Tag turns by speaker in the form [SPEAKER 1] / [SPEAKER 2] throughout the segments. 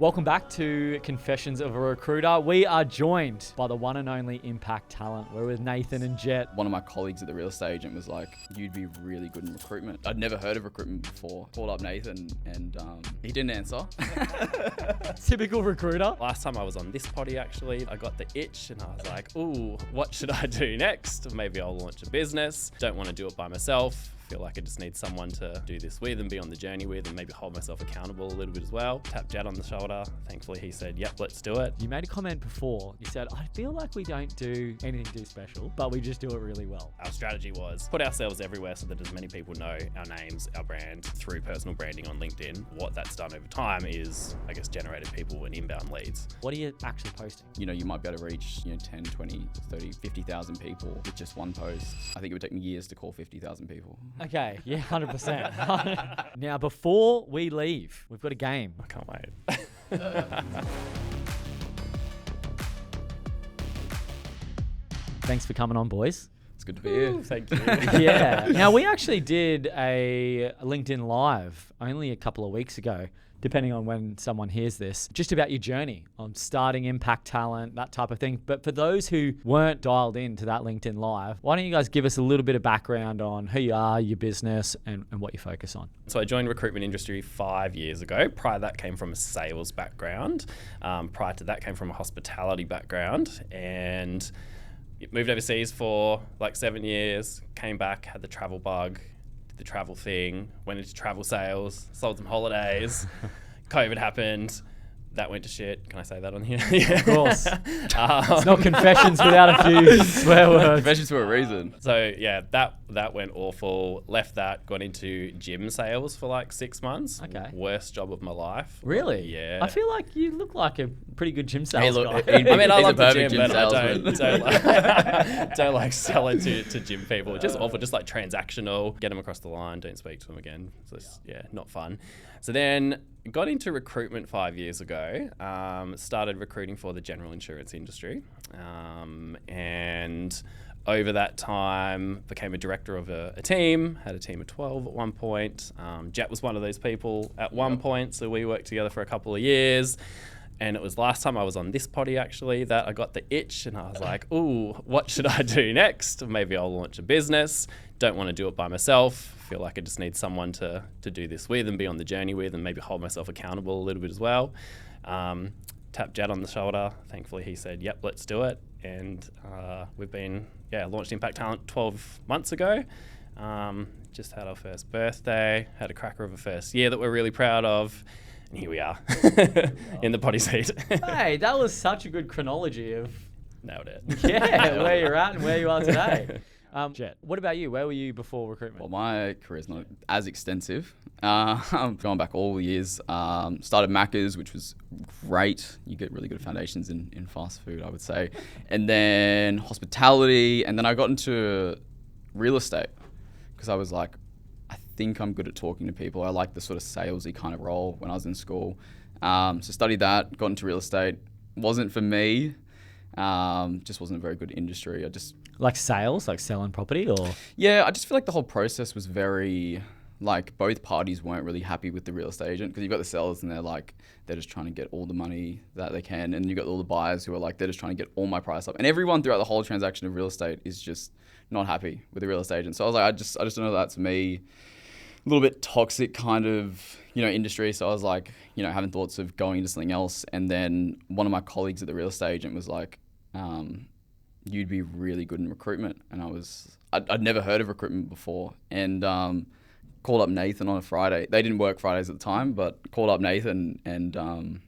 [SPEAKER 1] Welcome back to Confessions of a Recruiter. We are joined by the one and only Impact Talent. We're with Nathan and Jett.
[SPEAKER 2] One of my colleagues at the real estate agent was like, you'd be really good in recruitment. I'd never heard of recruitment before. Called up Nathan and he didn't answer.
[SPEAKER 1] Typical recruiter.
[SPEAKER 3] Last time I was on this potty, actually, I got the itch and I was like, ooh, what should I do next? Maybe I'll launch a business. Don't want to do it by myself. Feel like I just need someone to do this with and be on the journey with and maybe hold myself accountable a little bit as well. Tapped Jett on the shoulder. Thankfully, he said, yep, let's do it.
[SPEAKER 1] You made a comment before. You said, I feel like we don't do anything too special, but we just do it really well.
[SPEAKER 3] Our strategy was put ourselves everywhere so that as many people know our names, our brand through personal branding on LinkedIn. What that's done over time is, I guess, generated people and inbound leads.
[SPEAKER 1] What are you actually posting?
[SPEAKER 2] You might be able to reach, 10, 20, 30, 50,000 people with just one post. I think it would take me years to call 50,000 people.
[SPEAKER 1] Okay, yeah, 100%. Now, before we leave, we've got a game.
[SPEAKER 3] I can't wait.
[SPEAKER 1] Thanks for coming on, boys.
[SPEAKER 2] It's good to be here.
[SPEAKER 3] Thank you.
[SPEAKER 1] Yeah. Now, we actually did a LinkedIn Live only a couple of weeks ago, depending on when someone hears this, just about your journey on starting Impact Talent, that type of thing. But for those who weren't dialed into that LinkedIn Live, why don't you guys give us a little bit of background on who you are, your business, and what you focus on?
[SPEAKER 3] So I joined recruitment industry 5 years ago. Prior to that came from a sales background. Prior to that came from a hospitality background, and moved overseas for like 7 years, came back, had the travel bug, did the travel thing, went into travel sales, sold some holidays. COVID happened. That went to shit. Can I say that on here? Yeah.
[SPEAKER 1] Of course. It's not confessions without a few swear words.
[SPEAKER 2] Confessions for a reason.
[SPEAKER 3] So yeah, that went awful. Left that, got into gym sales for like 6 months.
[SPEAKER 1] Okay.
[SPEAKER 3] Worst job of my life.
[SPEAKER 1] Really?
[SPEAKER 3] Yeah.
[SPEAKER 1] I feel like you look like a pretty good gym sales
[SPEAKER 2] Hey, look,
[SPEAKER 1] guy.
[SPEAKER 3] I mean, I
[SPEAKER 2] he's
[SPEAKER 3] love
[SPEAKER 2] a
[SPEAKER 3] the
[SPEAKER 2] perfect
[SPEAKER 3] gym, but I
[SPEAKER 2] salesman.
[SPEAKER 3] don't like sell it to gym people. Just awful, just like transactional. Get them across the line, don't speak to them again. So it's, not fun. So then got into recruitment 5 years ago. Started recruiting for the general insurance industry, and over that time became a director of a team. Had a team of 12 at one point. Jett was one of those people at one point, so we worked together for a couple of years. And it was last time I was on this potty, actually, that I got the itch and I was like, ooh, what should I do next? Maybe I'll launch a business. Don't want to do it by myself. Feel like I just need someone to do this with and be on the journey with and maybe hold myself accountable a little bit as well. Tapped Jett on the shoulder. Thankfully, he said, yep, let's do it. And we've been, launched Impact Talent 12 months ago. Just had our first birthday, had a cracker of a first year that we're really proud of. And here we are in the potty seat.
[SPEAKER 1] Hey, that was such a good chronology of
[SPEAKER 3] Nailed it.
[SPEAKER 1] where you're at and where you are today. Jett, what about you? Where were you before recruitment?
[SPEAKER 2] Well, my career's not as extensive. I'm going back all the years. Started Macca's, which was great. You get really good foundations in fast food, I would say. And then hospitality. And then I got into real estate because I was like, I think I'm good at talking to people. I like the sort of salesy kind of role when I was in school. So studied that, got into real estate. Wasn't for me. Just wasn't a very good industry.
[SPEAKER 1] Like sales, like selling property, or?
[SPEAKER 2] Yeah, I just feel like the whole process was very, like, both parties weren't really happy with the real estate agent because you've got the sellers and they're just trying to get all the money that they can, and you've got all the buyers who are like, they're just trying to get all my price up. And everyone throughout the whole transaction of real estate is just not happy with the real estate agent. So I was like, I just don't know, that's me. A little bit toxic kind of, industry. So I was like, having thoughts of going into something else. And then one of my colleagues at the real estate agent was like, you'd be really good in recruitment. And I'd never heard of recruitment before. And called up Nathan on a Friday. They didn't work Fridays at the time, but called up Nathan and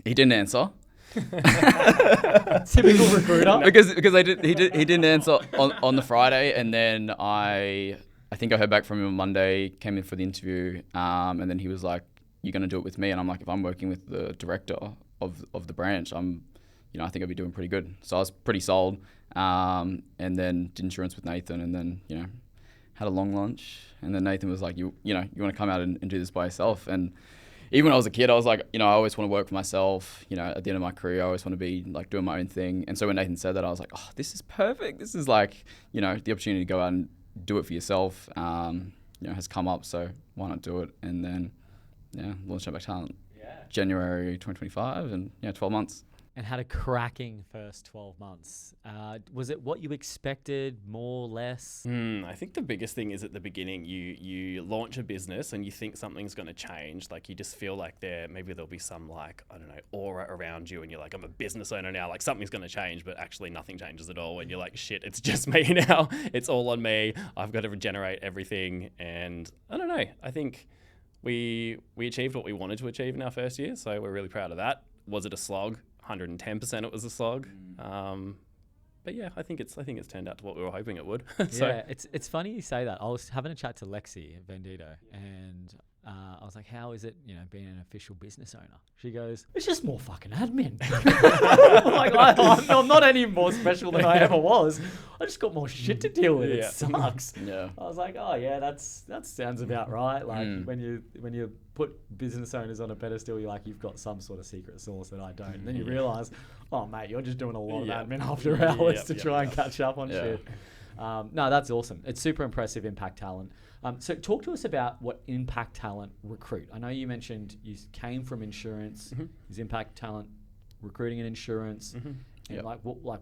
[SPEAKER 2] he didn't answer.
[SPEAKER 1] Typical recruiter.
[SPEAKER 2] because he didn't answer on the Friday. And then I think I heard back from him on Monday, came in for the interview, and then he was like, you're going to do it with me. And I'm like, if I'm working with the director of the branch, I think I'd be doing pretty good. So I was pretty sold, and then did insurance with Nathan, and then, had a long lunch. And then Nathan was like, you want to come out and do this by yourself. And even when I was a kid, I was like, I always want to work for myself. At the end of my career, I always want to be like doing my own thing. And so when Nathan said that, I was like, oh, this is perfect. This is like, the opportunity to go out and do it for yourself, has come up. So why not do it? And then, launch Impact Talent.
[SPEAKER 1] Yeah.
[SPEAKER 2] January 2025, and 12 months.
[SPEAKER 1] And had a cracking first 12 months. Was it what you expected, more, less?
[SPEAKER 3] I think the biggest thing is at the beginning, you launch a business and you think something's going to change. Like you just feel like maybe there'll be some like, I don't know, aura around you and you're like, I'm a business owner now, like something's going to change, but actually nothing changes at all. And you're like, shit, it's just me now. It's all on me. I've got to regenerate everything. And I don't know, I think we achieved what we wanted to achieve in our first year. So we're really proud of that. Was it a slog? 110% it was a slog. But yeah, I think it's turned out to what we were hoping it would. So
[SPEAKER 1] yeah, it's funny you say that. I was having a chat to Lexi at Vendito, and I was like, how is it, being an official business owner? She goes, it's just more fucking admin. Like, I'm not any more special than I ever was. I just got more shit to deal with.
[SPEAKER 3] Yeah.
[SPEAKER 1] It sucks.
[SPEAKER 2] Yeah.
[SPEAKER 1] I was like, oh yeah, that sounds about right. Like when you put business owners on a pedestal, you're like, you've got some sort of secret sauce that I don't. And then you realize, oh mate, you're just doing a lot of admin after hours to try and catch up on shit. No, that's awesome. It's super impressive impact talent. So talk to us about what impact talent recruit. I know you mentioned you came from insurance. Is impact talent recruiting in insurance? And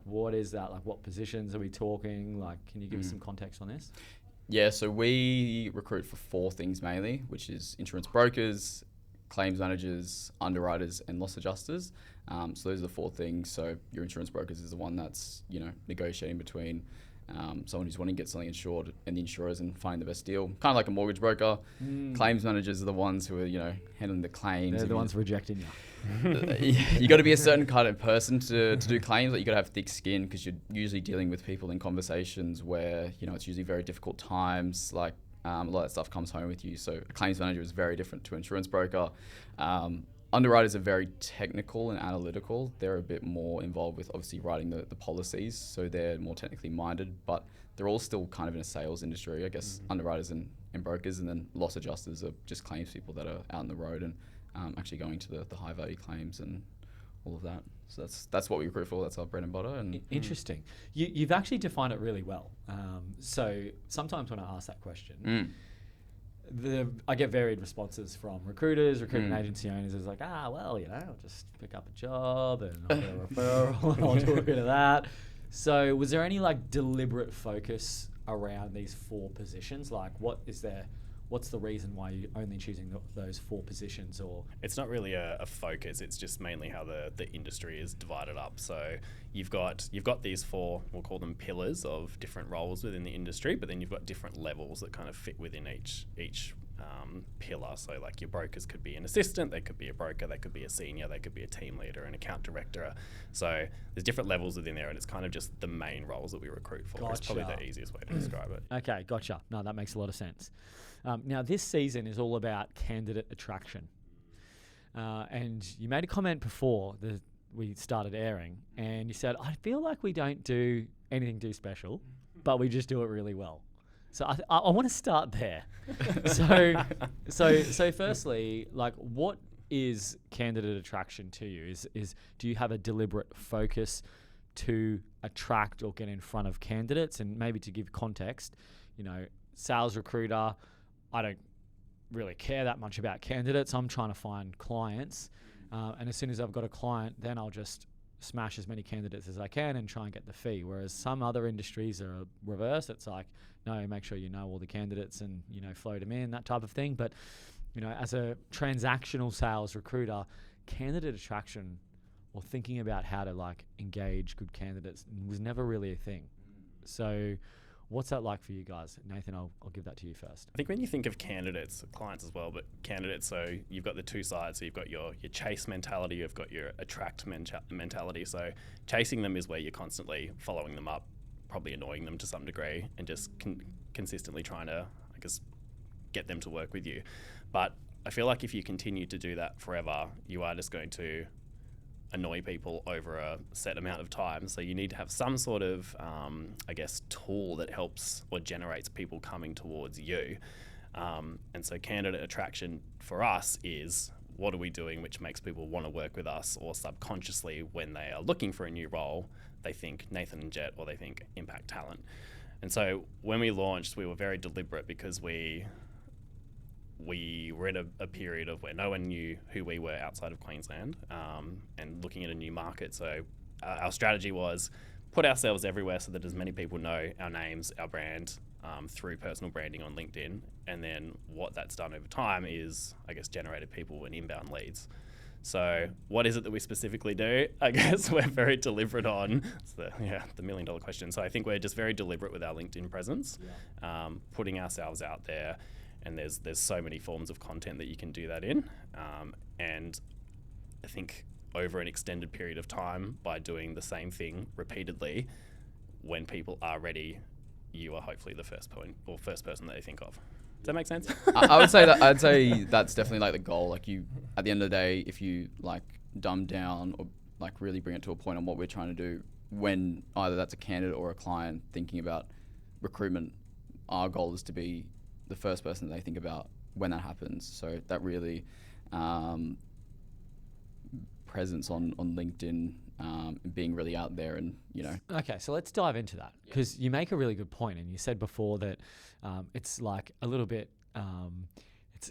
[SPEAKER 1] what is that? Like what positions are we talking? Like, can you give us some context on this?
[SPEAKER 2] Yeah, so we recruit for 4 things mainly, which is insurance brokers, claims managers, underwriters, and loss adjusters. So those are the 4 things. So your insurance brokers is the one that's, negotiating between someone who's wanting to get something insured and the insurers and finding the best deal. Kind of like a mortgage broker. Claims managers are the ones who are, handling the claims.
[SPEAKER 1] They're the ones rejecting you.
[SPEAKER 2] You got to be a certain kind of person to do claims. Like you got to have thick skin because you're usually dealing with people in conversations where, it's usually very difficult times. Like a lot of that stuff comes home with you. So a claims manager is very different to an insurance broker. Underwriters are very technical and analytical. They're a bit more involved with obviously writing the policies, so they're more technically minded, but they're all still kind of in a sales industry, I guess, underwriters and brokers, and then loss adjusters are just claims people that are out on the road and actually going to the high value claims and all of that. So that's what we recruit for. That's our bread and butter. And
[SPEAKER 1] interesting. You've actually defined it really well. So sometimes when I ask that question, I get varied responses from recruiters, recruitment agency owners. It's like, I'll just pick up a job and I'll get a referral and I'll do a bit of that. So was there any deliberate focus around these 4 positions? Like what's the reason why you're only choosing those 4 positions? Or
[SPEAKER 3] it's not really a focus. It's just mainly how the industry is divided up. So you've got these 4, we'll call them pillars of different roles within the industry, but then you've got different levels that kind of fit within each pillar. So like your brokers could be an assistant, they could be a broker, they could be a senior, they could be a team leader, an account director. So there's different levels within there, and it's kind of just the main roles that we recruit for. It's probably the easiest way to describe it.
[SPEAKER 1] Okay, gotcha. No, that makes a lot of sense. Now, this season is all about candidate attraction. And you made a comment before we started airing, and you said, I feel like we don't do anything too special, but we just do it really well. So I want to start there. So firstly, like, what is candidate attraction to you? Is do you have a deliberate focus to attract or get in front of candidates? And maybe to give context, sales recruiter, I don't really care that much about candidates. I'm trying to find clients. And as soon as I've got a client, then I'll just smash as many candidates as I can and try and get the fee. Whereas some other industries are reverse. It's like, no, make sure you know all the candidates and, float them in, that type of thing. But, as a transactional sales recruiter, candidate attraction or thinking about how to engage good candidates was never really a thing. So what's that like for you guys? Nathan, I'll give that to you first.
[SPEAKER 3] I think when you think of candidates, clients as well, but candidates, so you've got the 2 sides. So you've got your chase mentality, you've got your attract mentality. So chasing them is where you're constantly following them up, probably annoying them to some degree, and just consistently trying to, I guess, get them to work with you. But I feel like if you continue to do that forever, you are just going to annoy people over a set amount of time. So you need to have some sort of, tool that helps or generates people coming towards you. And so candidate attraction for us is, what are we doing which makes people want to work with us, or subconsciously when they are looking for a new role, they think Nathan and Jett, or they think impact talent. And so when we launched, we were very deliberate because we we were in a period of where no one knew who we were outside of Queensland, and looking at a new market. So our strategy was put ourselves everywhere so that as many people know our names, our brand, through personal branding on LinkedIn. And then what that's done over time is, I guess, generated people and inbound leads. So what is it that we specifically do? I guess we're very deliberate on, it's the $1 million question. So I think we're just very deliberate with our LinkedIn presence, putting ourselves out there. And there's so many forms of content that you can do that in. And I think over an extended period of time, by doing the same thing repeatedly, when people are ready, you are hopefully the first person that they think of. Does that make sense?
[SPEAKER 2] I'd say that's definitely like the goal. Like you, at the end of the day, if you like dumb down or like really bring it to a point on what we're trying to do, when either that's a candidate or a client thinking about recruitment, our goal is to be the first person that they think about when that happens. So that really presence on LinkedIn, being really out there, and
[SPEAKER 1] Okay, so let's dive into that, because you make a really good point, and you said before that it's like a little bit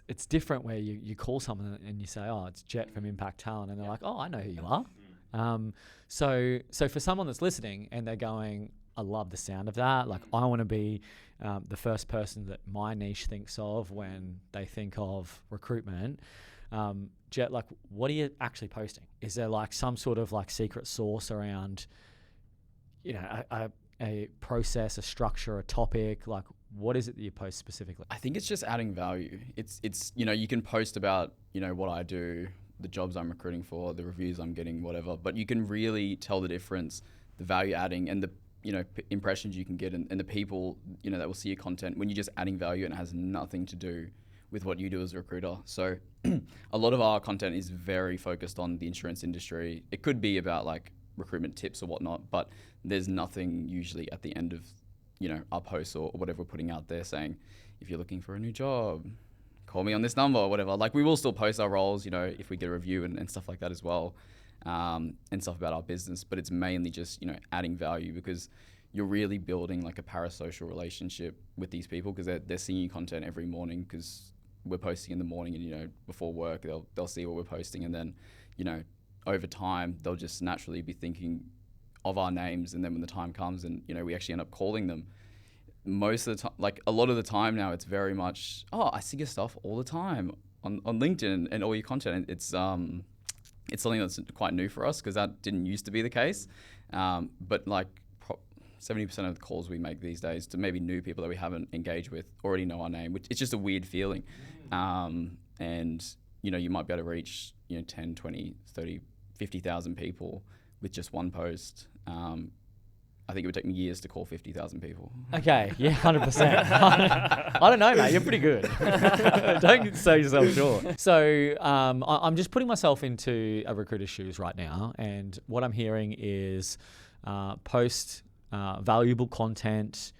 [SPEAKER 1] it's different where you call someone and you say, oh, it's Jett from Impact Talent, and they're like, oh, I know who you are. So for someone that's listening and they're going, I love the sound of that, like I want to be the first person that my niche thinks of when they think of recruitment. Jett, like, what are you actually posting? Is there like some sort of like secret sauce around, a process, a structure, a topic? Like, what is it that you post specifically?
[SPEAKER 2] I think it's just adding value. It's you can post about what I do, the jobs I'm recruiting for, the reviews I'm getting, whatever. But you can really tell the difference, the value adding, and the impressions you can get, and the people that will see your content when you're just adding value, and it has nothing to do with what you do as a recruiter. So a lot of our content is very focused on the insurance industry. It could be about like recruitment tips or whatnot, but there's nothing usually at the end of our posts or whatever we're putting out there saying, if you're looking for a new job, call me on this number or whatever. Like, we will still post our roles, if we get a review and stuff like that as well, and stuff about our business. But it's mainly just adding value, because you're really building like a parasocial relationship with these people, because they're seeing your content every morning, because we're posting in the morning, and before work they'll see what we're posting, and then over time they'll just naturally be thinking of our names, and then when the time comes and we actually end up calling them, most of the time, like a lot of the time now, it's very much, oh, I see your stuff all the time on LinkedIn and all your content. It's something that's quite new for us, because that didn't used to be the case, but like 70% of the calls we make these days to maybe new people that we haven't engaged with already know our name, which it's just a weird feeling. And you might be able to reach 10, 20, 30, 50,000 people with just one post. I think it would take me years to call 50,000 people.
[SPEAKER 1] Okay, yeah, 100%. I don't know, mate. You're pretty good. Don't sell yourself short. So I'm just putting myself into a recruiter's shoes right now, and what I'm hearing is post valuable content,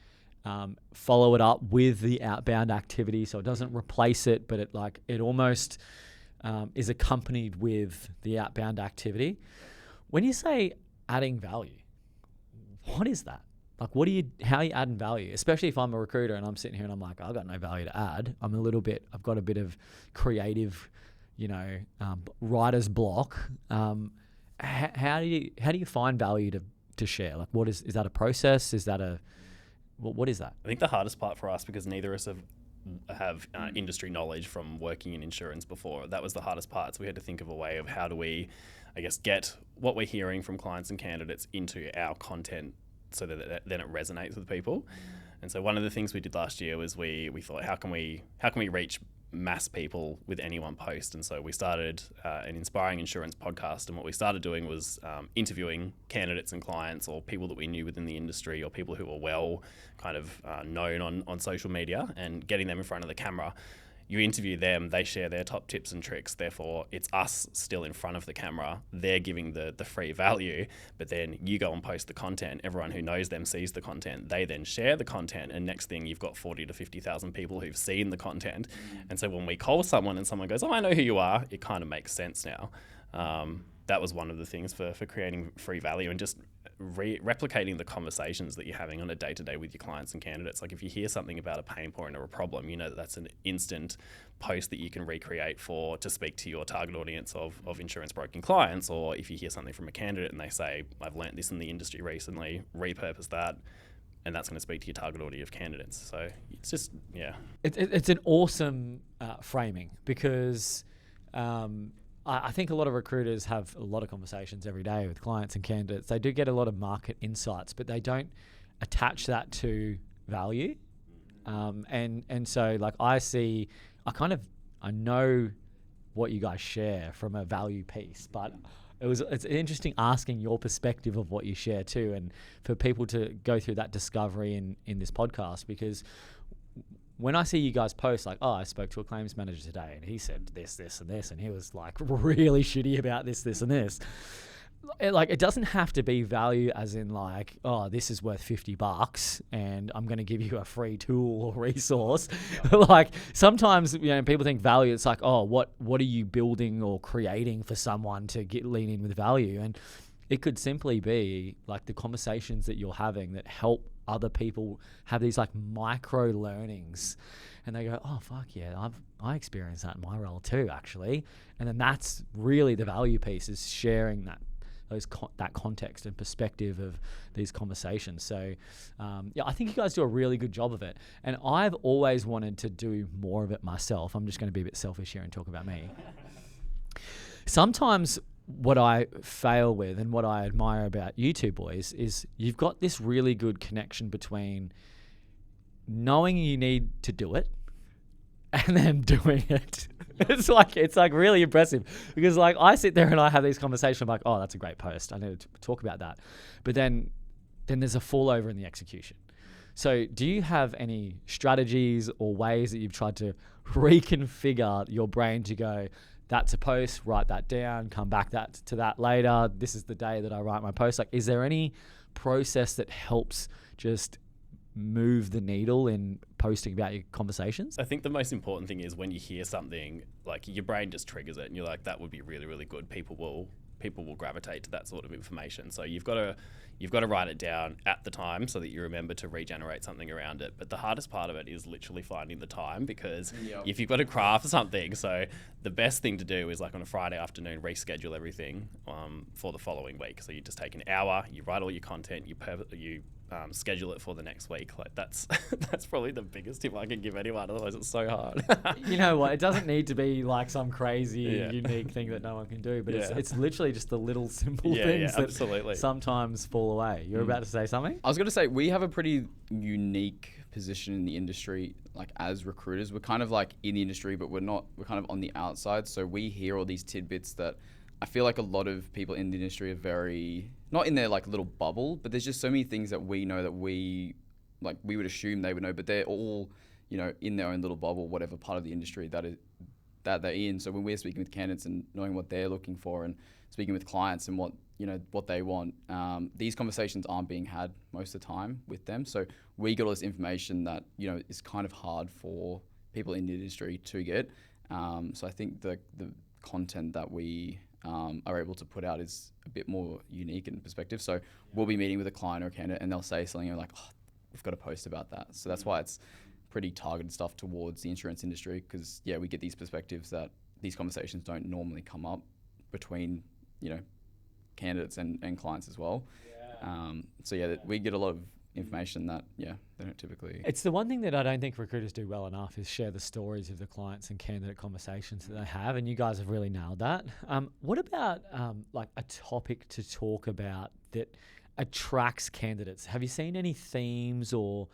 [SPEAKER 1] follow it up with the outbound activity, so it doesn't replace it, but it almost is accompanied with the outbound activity. When you say adding value, what is that? Like, how are you adding value? Especially if I'm a recruiter and I'm sitting here and I'm like, I've got no value to add. I've got a bit of creative, writer's block. How do you find value to share? Like, is that a process? Is that what is that?
[SPEAKER 3] I think the hardest part for us, because neither of us have industry knowledge from working in insurance before, that was the hardest part. So we had to think of a way of how do we, I guess, get what we're hearing from clients and candidates into our content so that then it resonates with people. And so one of the things we did last year was we thought, how can we reach mass people with any one post? And so we started an Inspiring Insurance podcast, and what we started doing was interviewing candidates and clients, or people that we knew within the industry, or people who were well kind of known on social media, and getting them in front of the camera. You interview them, they share their top tips and tricks, therefore it's us still in front of the camera, they're giving the free value, but then you go and post the content, everyone who knows them sees the content, they then share the content, and next thing you've got 40 to 50,000 people who've seen the content. And so when we call someone and someone goes, oh, I know who you are, it kind of makes sense now. That was one of the things for creating free value, and just replicating the conversations that you're having on a day-to-day with your clients and candidates. Like if you hear something about a pain point or a problem, you know that's an instant post that you can recreate to speak to your target audience of insurance broking clients. Or if you hear something from a candidate and they say, I've learnt this in the industry recently, repurpose that, and that's going to speak to your target audience of candidates. So it's just, yeah.
[SPEAKER 1] It's an awesome framing because I think a lot of recruiters have a lot of conversations every day with clients and candidates. They do get a lot of market insights, but they don't attach that to value. And so like I know what you guys share from a value piece, but it's interesting asking your perspective of what you share too, and for people to go through that discovery in this podcast, because when I see you guys post like, I spoke to a claims manager today and he said this, this, and this, and he was like really shitty about this, this, and this. It doesn't have to be value as in like, this is worth $50 and I'm going to give you a free tool or resource. Like sometimes, people think value, it's like, what are you building or creating for someone to lean in with value? And it could simply be like the conversations that you're having that help other people have these like micro learnings, and they go, fuck yeah, I experienced that in my role too, actually. And then that's really the value piece, is sharing that context and perspective of these conversations. So I think you guys do a really good job of it, and I've always wanted to do more of it myself. I'm just going to be a bit selfish here and talk about me. Sometimes what I fail with and what I admire about you two boys is you've got this really good connection between knowing you need to do it and then doing it. It's like really impressive, because like I sit there and I have these conversations. I'm like, that's a great post, I need to talk about that. But then there's a fall over in the execution. So do you have any strategies or ways that you've tried to reconfigure your brain to go, that's a post, write that down, come back to that later, this is the day that I write my post? Like, is there any process that helps just move the needle in posting about your conversations?
[SPEAKER 3] I think the most important thing is when you hear something, like your brain just triggers it and you're like, that would be really, really good. People will gravitate to that sort of information. So you've got to write it down at the time so that you remember to regenerate something around it. But the hardest part of it is literally finding the time, because if you've got to craft something, so the best thing to do is like on a Friday afternoon, reschedule everything for the following week. So you just take an hour, you write all your content, you schedule it for the next week. Like that's probably the biggest tip I can give anyone. Otherwise, it's so hard.
[SPEAKER 1] You know what? It doesn't need to be like some crazy unique thing that no one can do, but it's literally just the little simple things that
[SPEAKER 3] absolutely
[SPEAKER 1] sometimes fall away. You're about to say something?
[SPEAKER 2] I was going to say, we have a pretty unique position in the industry. Like as recruiters, we're kind of like in the industry, but we're kind of on the outside. So we hear all these tidbits that I feel like a lot of people in the industry are very, not in their like little bubble, but there's just so many things that we know that we would assume they would know, but they're all, in their own little bubble, whatever part of the industry that they're in. So when we're speaking with candidates and knowing what they're looking for and speaking with clients and what they want, these conversations aren't being had most of the time with them. So we get all this information that, is kind of hard for people in the industry to get. So I think the content that we are able to put out is a bit more unique in perspective. So we'll be meeting with a client or a candidate and they'll say something and we're like, we've got to post about that. So that's why it's pretty targeted stuff towards the insurance industry, because we get these perspectives that these conversations don't normally come up between, candidates and clients as well. We get a lot of information that they don't typically.
[SPEAKER 1] It's the one thing that I don't think recruiters do well enough, is share the stories of the clients and candidate conversations that they have, and you guys have really nailed that. What about like a topic to talk about that attracts candidates? Have you seen any themes or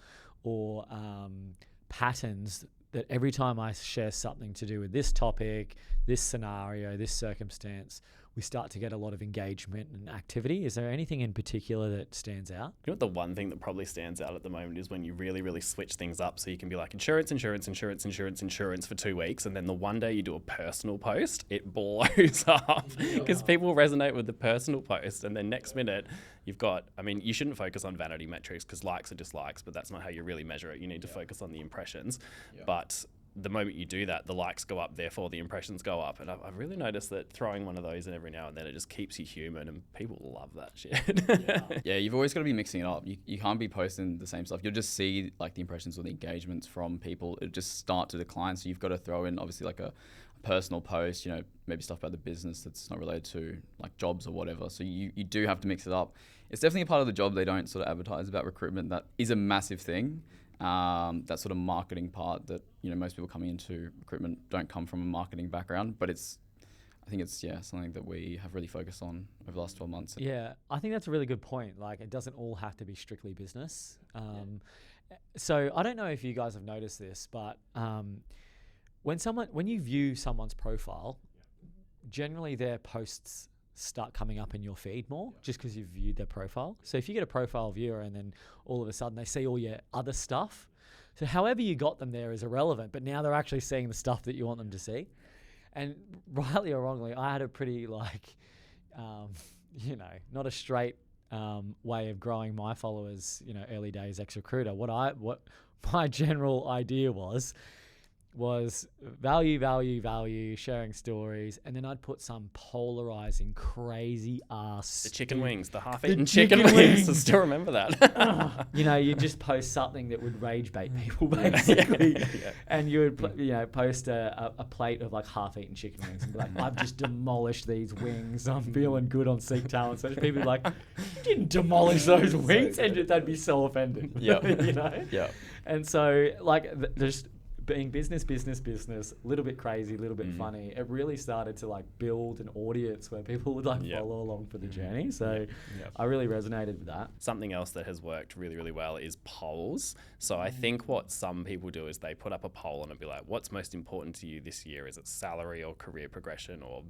[SPEAKER 1] patterns that every time I share something to do with this topic, this scenario, this circumstance, we start to get a lot of engagement and activity? Is there anything in particular that stands out?
[SPEAKER 3] You know what, the one thing that probably stands out at the moment is when you really, really switch things up. So you can be like insurance for 2 weeks. And then the one day you do a personal post, it blows up because people resonate with the personal post. And then next minute you shouldn't focus on vanity metrics because likes are dislikes, but that's not how you really measure it. You need to focus on the impressions. Yeah. But the moment you do that, the likes go up, therefore the impressions go up. And I've really noticed that throwing one of those in every now and then, it just keeps you human, and people love that shit.
[SPEAKER 2] Yeah, you've always got to be mixing it up. You can't be posting the same stuff. You'll just see like the impressions or the engagements from people. It just start to decline. So you've got to throw in obviously like a personal post, you know, maybe stuff about the business that's not related to like jobs or whatever. So you do have to mix it up. It's definitely a part of the job they don't sort of advertise about recruitment. That is a massive thing. That sort of marketing part that, you know, most people coming into recruitment don't come from a marketing background, but I think it's something that we have really focused on over the last 12 months.
[SPEAKER 1] Yeah, I think that's a really good point. Like, it doesn't all have to be strictly business. So I don't know if you guys have noticed this, but when you view someone's profile, generally their posts start coming up in your feed more just because you've viewed their profile. So if you get a profile viewer and then all of a sudden they see all your other stuff, so however you got them there is irrelevant, but now they're actually seeing the stuff that you want them to see. And rightly or wrongly, I had a pretty not a straight way of growing my followers, early days ex-recruiter. What my general idea was value, sharing stories, and then I'd put some polarizing, crazy ass.
[SPEAKER 3] The chicken wings, the half-eaten chicken wings. I still remember that.
[SPEAKER 1] You just post something that would rage bait people, basically. And you would, post a plate of like half-eaten chicken wings and be like, I've just demolished these wings. I'm feeling good on Seek Talent. So people be like, you didn't demolish those wings, and they'd be so offended.
[SPEAKER 2] Yeah.
[SPEAKER 1] And so there's being business, a little bit crazy, a little bit funny. It really started to like build an audience where people would follow along for the journey. So I really resonated with that.
[SPEAKER 3] Something else that has worked really, really well is polls. So I think what some people do is they put up a poll and it'll be like, what's most important to you this year? Is it salary or career progression or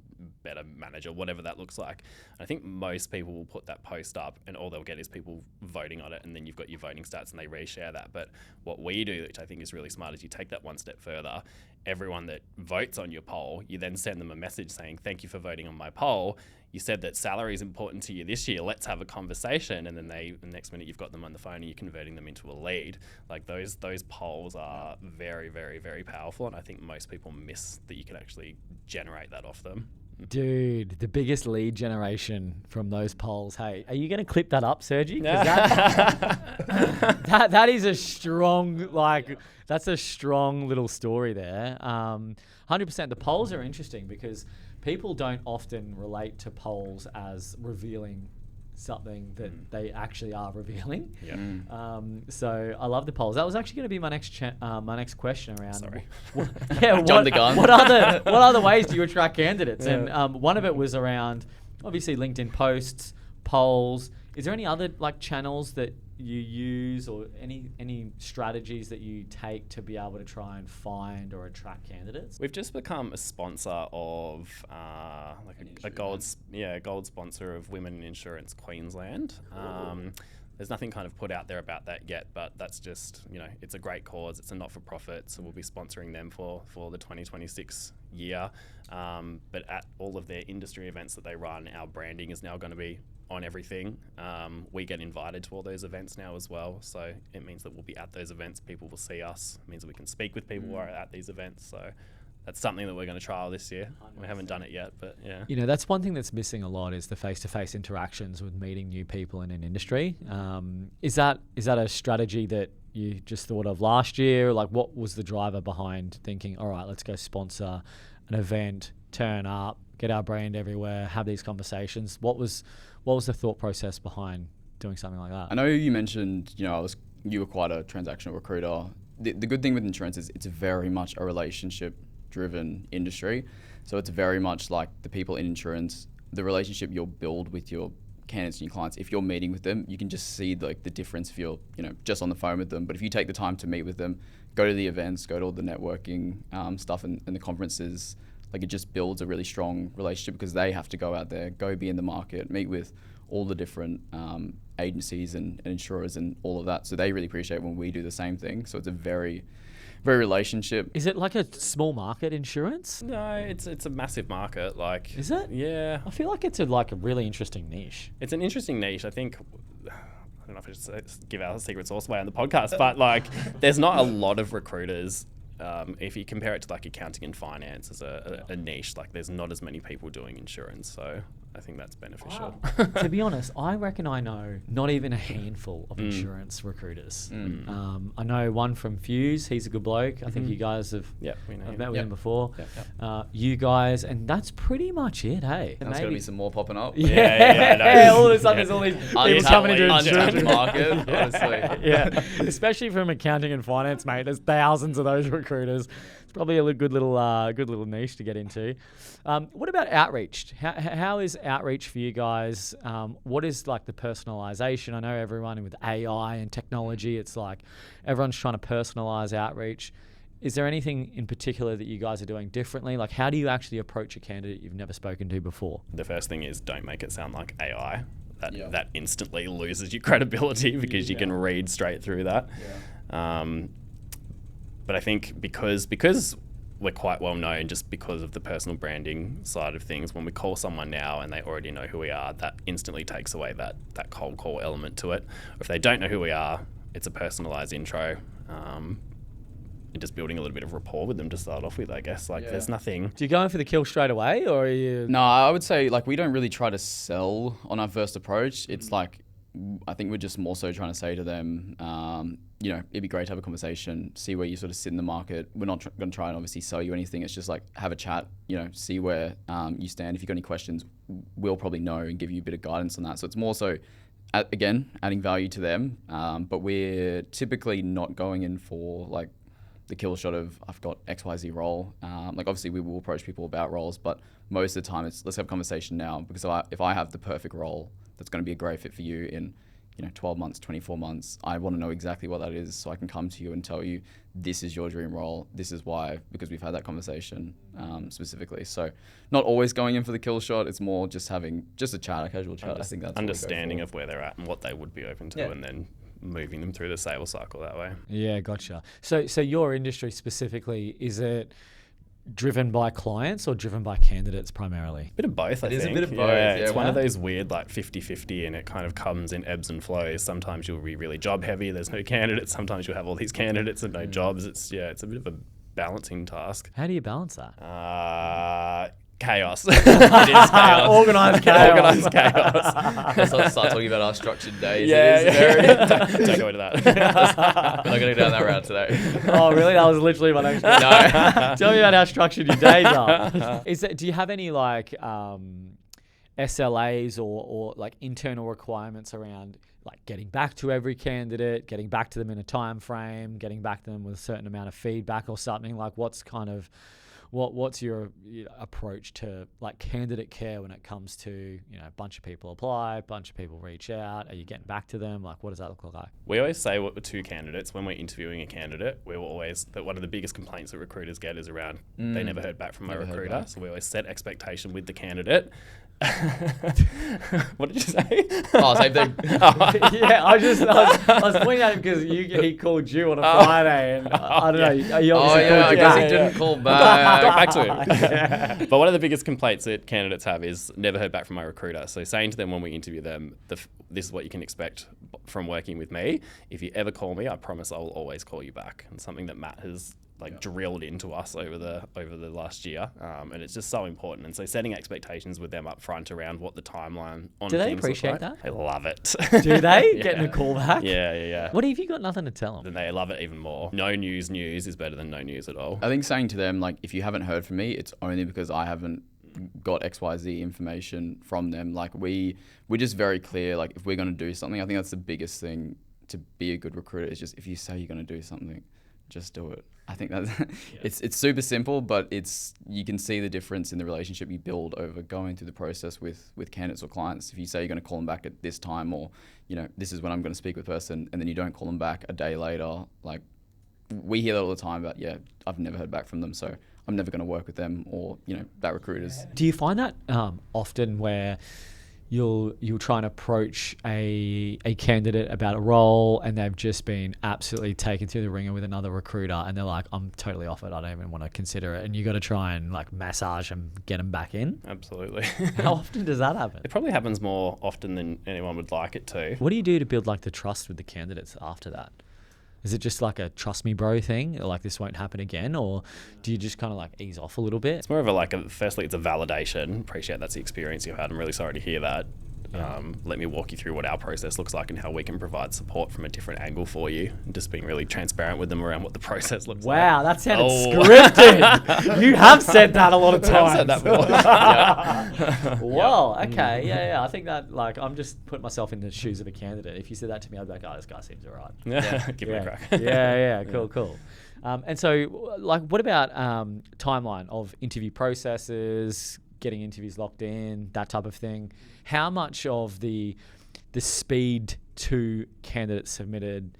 [SPEAKER 3] better manager, whatever that looks like? And I think most people will put that post up and all they'll get is people voting on it, and then you've got your voting stats and they reshare that. But what we do, which I think is really smart, is you take that one step further. Everyone that votes on your poll, you then send them a message saying, thank you for voting on my poll. You said that salary is important to you this year. Let's have a conversation. And then the next minute you've got them on the phone and you're converting them into a lead. Like those polls are very, very, very powerful. And I think most people miss that you can actually generate that off them.
[SPEAKER 1] Dude, the biggest lead generation from those polls. Hey, are you going to clip that up, Sergi? That is a strong, that's a strong little story there. 100%. The polls are interesting because people don't often relate to polls as revealing something that they actually are revealing. So I love the polls. That was actually going to be my next question around.
[SPEAKER 3] Sorry.
[SPEAKER 2] Jumped the gun.
[SPEAKER 1] What other ways do you attract candidates? And one of it was around obviously LinkedIn posts, polls. Is there any other channels that you use or any strategies that you take to be able to try and find or attract candidates?
[SPEAKER 3] We've just become a sponsor of a gold sponsor of Women in Insurance Queensland. There's nothing kind of put out there about that yet, but that's just, it's a great cause. It's a not-for-profit, so we'll be sponsoring them for the 2026 year. But at all of their industry events that they run, our branding is now going to be on everything. We get invited to all those events now as well, so it means that we'll be at those events. People will see us. It means that we can speak with people who are at these events. So that's something that we're going to trial this year. 100%. We haven't done it yet, but yeah.
[SPEAKER 1] That's one thing that's missing a lot is the face-to-face interactions with meeting new people in an industry. Is that a strategy that you just thought of last year? What was the driver behind thinking, all right, let's go sponsor an event, turn up, get our brand everywhere, have these conversations? What was the thought process behind doing something like that?
[SPEAKER 2] I know you mentioned, you were quite a transactional recruiter. The good thing with insurance is it's very much a relationship-driven industry. So it's very much like the people in insurance, the relationship you'll build with your candidates and your clients. If you're meeting with them, you can just see the difference if you're, just on the phone with them. But if you take the time to meet with them, go to the events, go to all the networking stuff and the conferences, it just builds a really strong relationship because they have to go out there, go be in the market, meet with all the different agencies and insurers and all of that. So they really appreciate when we do the same thing. So it's a very, very relationship.
[SPEAKER 1] Is it like a small market insurance?
[SPEAKER 3] No, it's a massive market.
[SPEAKER 1] Is it?
[SPEAKER 3] Yeah.
[SPEAKER 1] I feel like it's a really interesting niche.
[SPEAKER 3] It's an interesting niche. I think, I don't know if I should give our secret sauce away on the podcast, but there's not a lot of recruiters if you compare it to like accounting and finance as a niche, like there's not as many people doing insurance. So I think that's beneficial.
[SPEAKER 1] To be honest, I reckon I know not even a handful of insurance recruiters. I know one from Fuse. He's a good bloke. I think you guys have
[SPEAKER 3] we know
[SPEAKER 1] I've
[SPEAKER 3] him.
[SPEAKER 1] met with him before.
[SPEAKER 3] Yep.
[SPEAKER 1] You guys, and that's pretty much it, hey?
[SPEAKER 2] There's going to be some more popping up.
[SPEAKER 3] Yeah,
[SPEAKER 1] all of a sudden there's all these people coming into
[SPEAKER 2] untapped
[SPEAKER 1] insurance.
[SPEAKER 2] market, honestly.
[SPEAKER 1] Yeah, especially from accounting and finance, mate. There's thousands of those recruiters. It's probably a good little niche to get into. What about outreach? How is outreach for you guys? What is like the personalization? I know everyone with AI and technology, it's like everyone's trying to personalize outreach. Is there anything in particular that you guys are doing differently? Like, how do you actually approach a candidate you've never spoken to before?
[SPEAKER 3] The first thing is don't make it sound like AI. That instantly loses your credibility because you can read straight through that. But I think because we're quite well known, just because of the personal branding side of things, when we call someone now and they already know who we are, that instantly takes away that cold call element to it. Or if they don't know who we are, it's a personalised intro. And just building a little bit of rapport with them to start off with, I guess. There's nothing.
[SPEAKER 1] Do you go in for the kill straight away, or are you?
[SPEAKER 2] No, I would say we don't really try to sell on our first approach. It's I think we're just more so trying to say to them, it'd be great to have a conversation, see where you sort of sit in the market. We're not going to try and obviously sell you anything. It's just have a chat, see where you stand. If you've got any questions, we'll probably know and give you a bit of guidance on that. So it's more so, again, adding value to them. But we're typically not going in for the kill shot of I've got XYZ role. Obviously we will approach people about roles, but most of the time it's let's have a conversation now, because if I have the perfect role that's going to be a great fit for you in 12 months, 24 months, I want to know exactly what that is so I can come to you and tell you this is your dream role, this is why, because we've had that conversation specifically. So not always going in for the kill shot, it's more just having a chat, a casual chat. I think that's
[SPEAKER 3] understanding of where they're at and what they would be open to, and then moving them through the sales cycle that way.
[SPEAKER 1] Yeah, gotcha. So your industry specifically, is it driven by clients or driven by candidates primarily?
[SPEAKER 3] Bit of both, I think.
[SPEAKER 2] It is a bit of both.
[SPEAKER 3] It's one of those weird 50-50, and it kind of comes in ebbs and flows. Sometimes you'll be really job heavy, there's no candidates. Sometimes you'll have all these candidates and no jobs. It's a bit of a balancing task.
[SPEAKER 1] How do you balance that?
[SPEAKER 3] Chaos. It is chaos.
[SPEAKER 1] Organised chaos.
[SPEAKER 3] Organised chaos.
[SPEAKER 2] Let's start talking about our structured days.
[SPEAKER 3] Don't go into that.
[SPEAKER 2] We're not going to go down that route today.
[SPEAKER 1] Oh, really? That was literally my next question.
[SPEAKER 2] No.
[SPEAKER 1] Tell me about how structured your days are. Do you have any SLAs or internal requirements around getting back to every candidate, getting back to them in a time frame, getting back to them with a certain amount of feedback or something? What's your approach to candidate care when it comes to a bunch of people apply, a bunch of people reach out? Are you getting back to them? What does that look like?
[SPEAKER 3] We always say to candidates when we're interviewing a candidate, we will always that one of the biggest complaints that recruiters get is around they never heard back from a recruiter. So we always set expectation with the candidate. What did you say?
[SPEAKER 2] Oh, same thing.
[SPEAKER 1] Yeah, I was pointing at him because he called you on a Friday, and I don't know. He obviously called you
[SPEAKER 2] because he
[SPEAKER 1] back.
[SPEAKER 2] didn't call back.
[SPEAKER 3] Got back to him. But one of the biggest complaints that candidates have is never heard back from my recruiter. So saying to them when we interview them, this is what you can expect from working with me. If you ever call me, I promise I will always call you back. And something that Matt has drilled into us over the last year, and it's just so important. And so setting expectations with them up front around what the timeline on
[SPEAKER 1] Do they
[SPEAKER 3] things
[SPEAKER 1] appreciate
[SPEAKER 3] look like.
[SPEAKER 1] that?
[SPEAKER 3] They love it.
[SPEAKER 1] Do they? Getting a call back?
[SPEAKER 3] Yeah.
[SPEAKER 1] What if you got nothing to tell them?
[SPEAKER 3] Then they love it even more. No news is better than no news at all.
[SPEAKER 2] I think saying to them, if you haven't heard from me, it's only because I haven't got XYZ information from them. We're just very clear, if we're going to do something, I think that's the biggest thing to be a good recruiter, is just if you say you're going to do something, just do it. I think that's it's super simple, but you can see the difference in the relationship you build over going through the process with candidates or clients. If you say you're going to call them back at this time, or this is when I'm going to speak with a person, and then you don't call them back a day later, we hear that all the time about, I've never heard back from them, so I'm never going to work with them, or that recruiters.
[SPEAKER 1] Do you find that often where you'll try and approach a candidate about a role and they've just been absolutely taken through the ringer with another recruiter and they're like, I'm totally off it, I don't even want to consider it, and you got to try and massage them, get them back in?
[SPEAKER 3] Absolutely.
[SPEAKER 1] How often does that happen?
[SPEAKER 3] It probably happens more often than anyone would like it to.
[SPEAKER 1] What do you do to build the trust with the candidates after that? Is it just like a trust me bro thing, like this won't happen again, or do you just kind of like ease off a little bit?
[SPEAKER 3] It's more of firstly, it's a validation. Appreciate that's the experience you've had. I'm really sorry to hear that. Let me walk you through what our process looks like and how we can provide support from a different angle for you. And just being really transparent with them around what the process looks like.
[SPEAKER 1] Wow, that sounded scripted. You have said that a lot of times.
[SPEAKER 3] I've said that before.
[SPEAKER 1] Wow. Okay. Yeah. I think that I'm just putting myself in the shoes of a candidate. If you said that to me, I'd be like, oh, this guy seems alright.
[SPEAKER 3] Give me a crack.
[SPEAKER 1] Yeah. Cool. And so, what about timeline of interview processes, getting interviews locked in, that type of thing? How much of the speed to candidates submitted,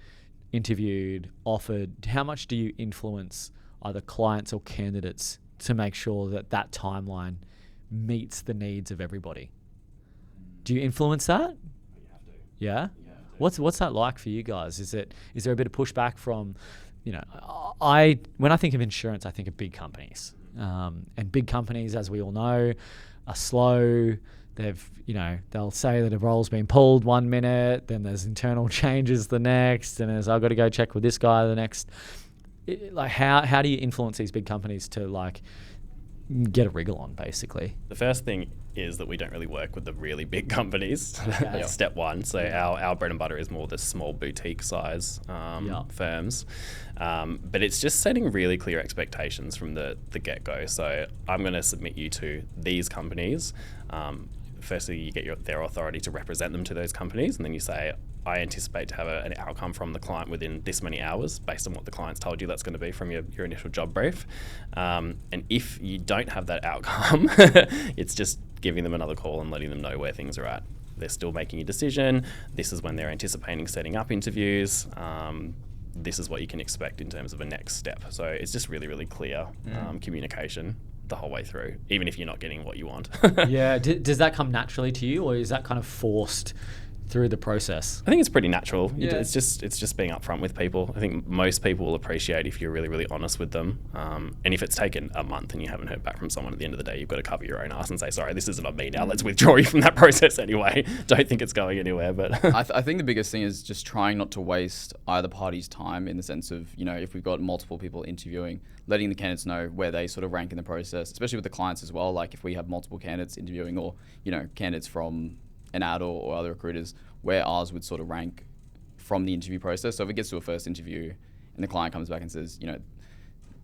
[SPEAKER 1] interviewed, offered, how much do you influence either clients or candidates to make sure that timeline meets the needs of everybody? Do you influence that?
[SPEAKER 2] You have to.
[SPEAKER 1] Yeah? What's that like for you guys? Is there a bit of pushback from, when I think of insurance, I think of big companies. And big companies, as we all know, are slow. They'll say that a role's been pulled 1 minute, then there's internal changes the next, and there's I've got to go check with this guy the next. How do you influence these big companies to get a wriggle on, basically?
[SPEAKER 3] The first thing is that we don't really work with the really big companies. That's step one. So our bread and butter is more the small boutique size firms. But it's just setting really clear expectations from the get-go. So I'm going to submit you to these companies. Firstly, you get their authority to represent them to those companies, and then you say, I anticipate to have an outcome from the client within this many hours based on what the client's told you that's going to be from your initial job brief. And if you don't have that outcome, it's just giving them another call and letting them know where things are at. They're still making a decision. This is when they're anticipating setting up interviews. This is what you can expect in terms of a next step. So it's just really, really clear communication the whole way through, even if you're not getting what you want.
[SPEAKER 1] Yeah. Does that come naturally to you, or is that kind of forced through the process?
[SPEAKER 3] I think it's pretty natural.
[SPEAKER 1] Yeah.
[SPEAKER 3] It's just being upfront with people. I think most people will appreciate if you're really, really honest with them. And if it's taken a month and you haven't heard back from someone at the end of the day, you've got to cover your own ass and say, sorry, this isn't on me now. Let's withdraw you from that process anyway. Don't think it's going anywhere. But
[SPEAKER 2] I think the biggest thing is just trying not to waste either party's time, in the sense of, if we've got multiple people interviewing, letting the candidates know where they sort of rank in the process, especially with the clients as well. Like if we have multiple candidates interviewing, or, candidates from an ad or other recruiters, where ours would sort of rank from the interview process. So if it gets to a first interview and the client comes back and says,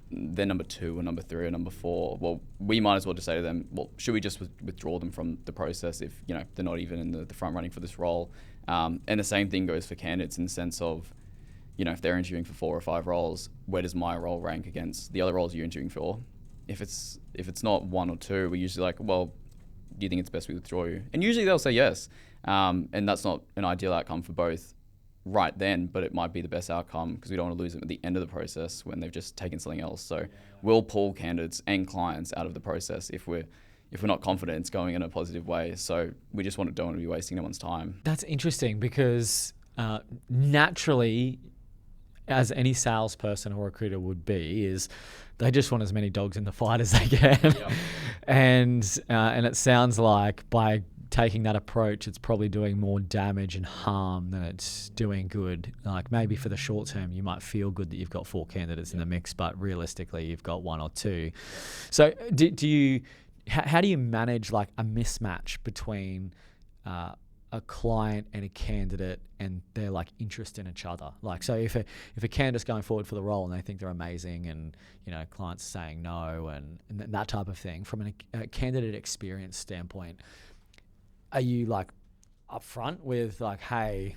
[SPEAKER 2] they're number 2 or number 3 or number 4, well, we might as well just say to them, well, should we just withdraw them from the process if, they're not even in the front running for this role? And the same thing goes for candidates, in the sense of, if they're interviewing for 4 or 5 roles, where does my role rank against the other roles you're interviewing for? If it's not 1 or 2, we're usually like, well, do you think it's best we withdraw you? And usually they'll say yes. And that's not an ideal outcome for both right then, but it might be the best outcome, because we don't want to lose them at the end of the process when they've just taken something else. So we'll pull candidates and clients out of the process if we're not confident it's going in a positive way. So we just don't want to be wasting anyone's time.
[SPEAKER 1] That's interesting, because naturally, as any salesperson or recruiter would be, is they just want as many dogs in the fight as they can. Yep. And it sounds like by taking that approach, it's probably doing more damage and harm than it's doing good. Like maybe for the short term, you might feel good that you've got 4 candidates in the mix, but realistically, you've got 1 or 2. So how do you manage like a mismatch between a client and a candidate and their like interest in each other? Like, so if a candidate's going forward for the role and they think they're amazing, and clients saying no and that type of thing, from a candidate experience standpoint, are you like upfront with like, hey,